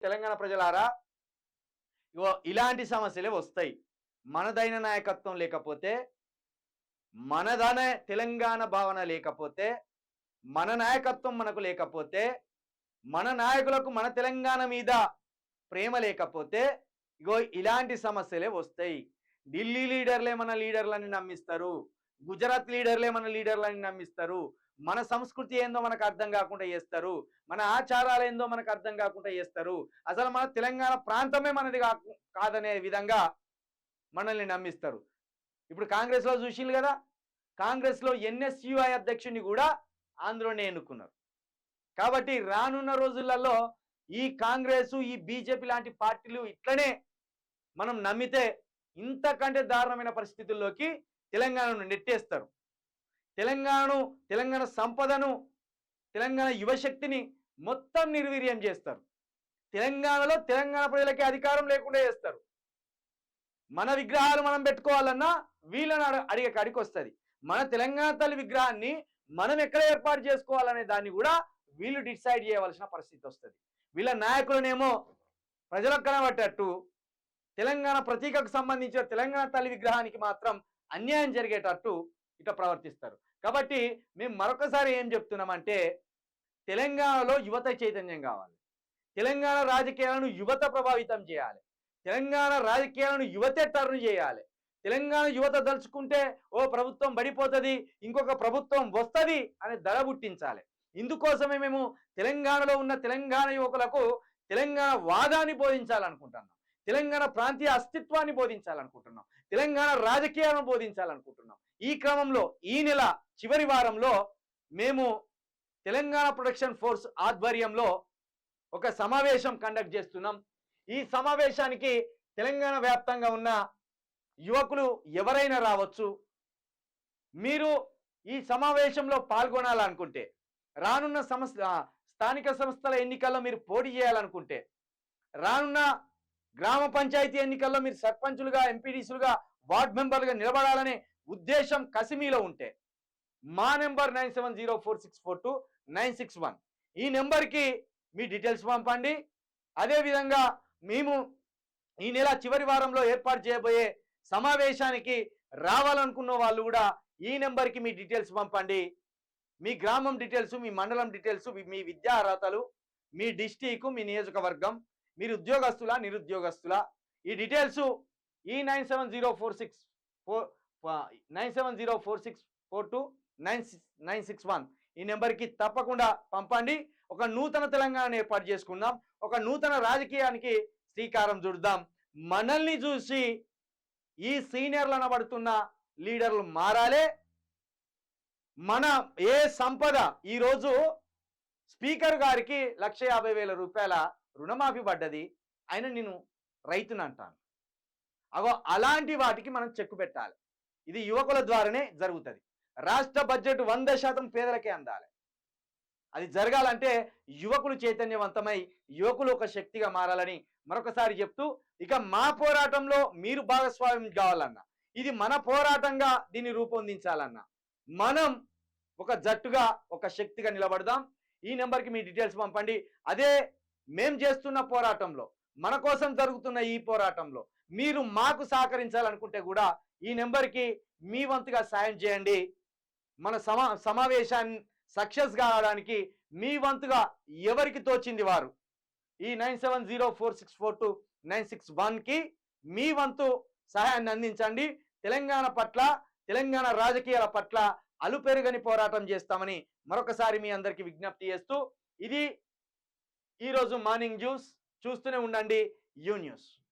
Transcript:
తెలంగాణ ప్రజలారా, ఇగో ఇలాంటి సమస్యలే వస్తాయి. మనదైన నాయకత్వం లేకపోతే, మనదనే తెలంగాణ భావన లేకపోతే, మన నాయకత్వం మనకు లేకపోతే, మన నాయకులకు మన తెలంగాణ మీద ప్రేమ లేకపోతే, ఇగో ఇలాంటి సమస్యలే వస్తాయి. ఢిల్లీ లీడర్లే మన లీడర్లని నమ్మిస్తారు. గుజరాత్ లీడర్లే మన లీడర్లని నమ్మిస్తారు. మన సంస్కృతి ఏందో మనకు అర్థం కాకుండా చేస్తారు. మన ఆచారాలు ఏందో మనకు అర్థం కాకుండా చేస్తారు. అసలు మన తెలంగాణ ప్రాంతమే మనది కాదనే విధంగా మనల్ని నమ్మిస్తారు. ఇప్పుడు కాంగ్రెస్లో చూసిండ్రు కదా, కాంగ్రెస్లో ఎన్ఎస్యుఐ అధ్యక్షుడిని కూడా ఆంధ్రలోనే ఎన్నుకున్నారు. కాబట్టి రానున్న రోజులలో ఈ కాంగ్రెస్, ఈ బీజేపీ లాంటి పార్టీలు ఇట్లనే మనం నమ్మితే ఇంతకంటే దారుణమైన పరిస్థితుల్లోకి తెలంగాణను నెట్టేస్తారు. తెలంగాణ సంపదను, తెలంగాణ యువశక్తిని మొత్తం నిర్వీర్యం చేస్తారు. తెలంగాణలో తెలంగాణ ప్రజలకి అధికారం లేకుండా చేస్తారు. మన విగ్రహాలు మనం పెట్టుకోవాలన్నా వీళ్ళని అడిగే కాడికి వస్తుంది. మన తెలంగాణ తల్లి విగ్రహాన్ని మనం ఎక్కడ ఏర్పాటు చేసుకోవాలనే దాన్ని కూడా వీళ్ళు డిసైడ్ చేయవలసిన పరిస్థితి వస్తుంది. వీళ్ళ నాయకులనేమో ప్రజలకు కనబట్టేట్టు తెలంగాణ ప్రతీకకు సంబంధించిన తెలంగాణ తల్లి విగ్రహానికి మాత్రం అన్యాయం జరిగేటట్టు ఇట్లా ప్రవర్తిస్తారు. కాబట్టి మేము మరొకసారి ఏం చెప్తున్నామంటే, తెలంగాణలో యువత చైతన్యం కావాలి. తెలంగాణ రాజకీయాలను యువత ప్రభావితం చేయాలి. తెలంగాణ రాజకీయాలను యువతే టర్న్ చేయాలి. తెలంగాణ యువత దలుచుకుంటే ఓ ప్రభుత్వం పడిపోతుంది, ఇంకొక ప్రభుత్వం వస్తుంది అని దడ పుట్టించాలి. ఇందుకోసమే మేము తెలంగాణలో ఉన్న తెలంగాణ యువకులకు తెలంగాణ వాదాన్ని బోధించాలనుకుంటున్నాం. తెలంగాణ ప్రాంతీయ అస్తిత్వాన్ని బోధించాలనుకుంటున్నాం. తెలంగాణ రాజకీయాలను బోధించాలనుకుంటున్నాం. ఈ క్రమంలో ఈ నెల చివరి వారంలో మేము తెలంగాణ ప్రొటెక్షన్ ఫోర్స్ ఆధ్వర్యంలో ఒక సమావేశం కండక్ట్ చేస్తున్నాం. ఈ సమావేశానికి తెలంగాణ వ్యాప్తంగా ఉన్న యువకులు ఎవరైనా రావచ్చు. మీరు ఈ సమావేశంలో పాల్గొనాలనుకుంటే, రానున్న స్థానిక సంస్థల ఎన్నికల్లో మీరు పోటీ చేయాలనుకుంటే, రానున్న గ్రామ పంచాయతీ ఎన్నికల్లో మీరు సర్పంచులుగా, ఎంపీడీసీలుగా, వార్డ్ మెంబర్లుగా నిలబడాలనే ఉద్దేశం కసిమీలో ఉంటే మా నెంబర్ 9704642961 ఈ నెంబర్కి మీ డీటెయిల్స్ పంపండి. అదేవిధంగా మేము ఈ నెల చివరి వారంలో ఏర్పాటు చేయబోయే సమావేశానికి రావాలనుకున్న వాళ్ళు కూడా ఈ నెంబర్కి మీ డీటెయిల్స్ పంపండి. మీ గ్రామం డీటెయిల్స్, మీ మండలం డీటెయిల్స్, మీ విద్యా అర్హతలు, మీ డిస్టిక్, మీ నియోజకవర్గం, మీరు ఉద్యోగస్తులా నిరుద్యోగస్తులా, ఈ డీటెయిల్స్ ఈ 9704642961 ఈ నెంబర్కి తప్పకుండా పంపండి. ఒక నూతన తెలంగాణ ఏర్పాటు చేసుకుందాం. ఒక నూతన రాజకీయానికి శ్రీకారం చుడదాం. మనల్ని చూసి ఈ సీనియర్లు అనబడుతున్న లీడర్లు మారాలే. మన ఏ సంపద, ఈరోజు స్పీకర్ గారికి 1,50,000 రూపాయల రుణమాఫీ పడ్డది. ఆయన నేను రైతుని అంటాను. అగో అలాంటి వాటికి మనం చెక్కు పెట్టాలి. ఇది యువకుల ద్వారానే జరుగుతుంది. రాష్ట్ర బడ్జెట్ 100% పేదలకే అందాలి. అది జరగాలంటే యువకులు చైతన్యవంతమై యువకులు ఒక శక్తిగా మారాలని మరొకసారి చెప్తూ, ఇక మా పోరాటంలో మీరు భాగస్వామ్యం కావాలన్నా, ఇది మన పోరాటంగా దీన్ని రూపొందించాలన్నా, మనం ఒక జట్టుగా ఒక శక్తిగా నిలబడదాం. ఈ నెంబర్కి మీ డీటెయిల్స్ పంపండి. అదే మేం చేస్తున్న పోరాటంలో, మన కోసం జరుగుతున్న ఈ పోరాటంలో మీరు మాకు సహకరించాలనుకుంటే కూడా ఈ నెంబర్కి మీ వంతుగా సాయం చేయండి. మన సమావేశాన్ని సక్సెస్ కావడానికి మీ వంతుగా ఎవరికి తోచింది వారు ఈ 9704642961కి మీ వంతు సహాయాన్ని అందించండి. తెలంగాణ పట్ల, తెలంగాణ రాజకీయాల పట్ల అలుపెరుగని పోరాటం చేస్తామని మరొకసారి మీ అందరికీ విజ్ఞప్తి చేస్తూ, ఇది ఈరోజు మార్నింగ్ న్యూస్. చూస్తూనే ఉండండి యూ న్యూస్.